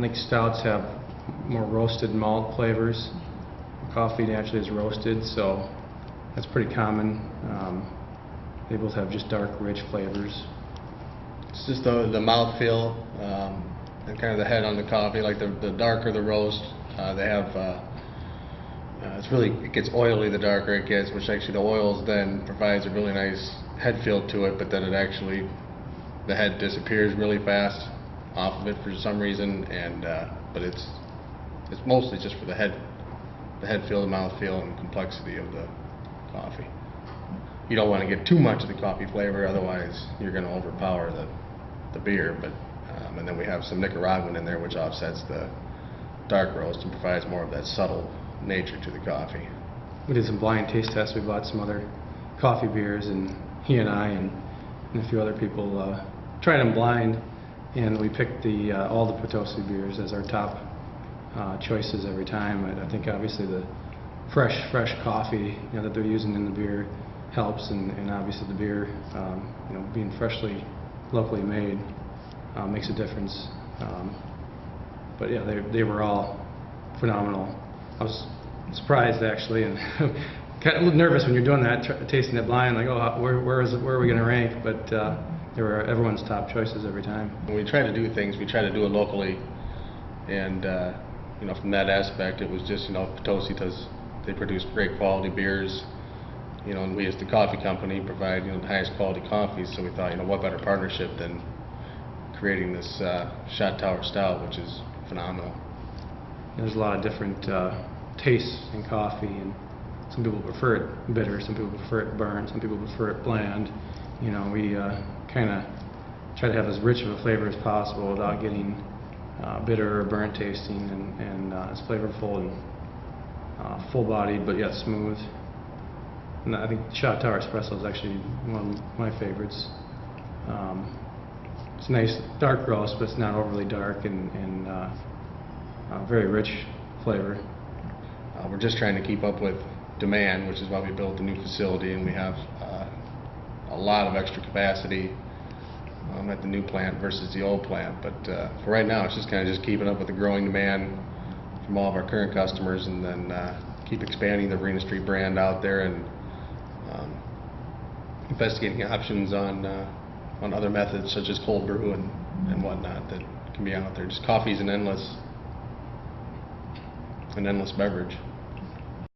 I think stouts have more roasted malt flavors. Coffee naturally is roasted, so that's pretty common. They both have just dark, rich flavors. It's just the mouthfeel and kind of the head on the coffee. Like the darker the roast, they have. It gets oily the darker it gets, which actually the oils then provides a really nice head feel to it. But then the head disappears really fast off of it for some reason, and but it's mostly just for the head feel, the mouth feel, and complexity of the coffee. You don't want to get too much of the coffee flavor, otherwise you're going to overpower the beer. But and then we have some Nicaraguan in there, which offsets the dark roast and provides more of that subtle nature to the coffee. We did some blind taste tests. We bought some other coffee beers, and he and I and a few other people tried them blind, and we picked all the Potosi beers as our top choices every time. I think obviously the fresh coffee that they're using in the beer helps, and obviously the beer being freshly, locally made makes a difference. But yeah, they were all phenomenal. I was surprised actually, and kind of a little nervous when you're doing that, tasting it blind, like, oh, where are we going to rank? But they were everyone's top choices every time. When we try to do things, we try to do it locally, and from that aspect, it was just Potosi they produce great quality beers, and we as the coffee company provide the highest quality coffees. So we thought, what better partnership than creating this Shot Tower Stout, which is phenomenal. There's a lot of different tastes in coffee, and some people prefer it bitter, some people prefer it burnt, some people prefer it bland. We kind of try to have as rich of a flavor as possible without getting bitter or burnt tasting, and it's flavorful and full-bodied, but yet smooth. And I think Shot Tower Espresso is actually one of my favorites. It's a nice dark roast, but it's not overly dark, and very rich flavor. We're just trying to keep up with demand, which is why we built a new facility, and we have a lot of extra capacity at the new plant versus the old plant. But for right now, it's just kind of keeping up with the growing demand from all of our current customers, and then keep expanding the Verena Street brand out there, and investigating options on other methods such as cold brew and whatnot that can be out there. Just coffee is an endless beverage.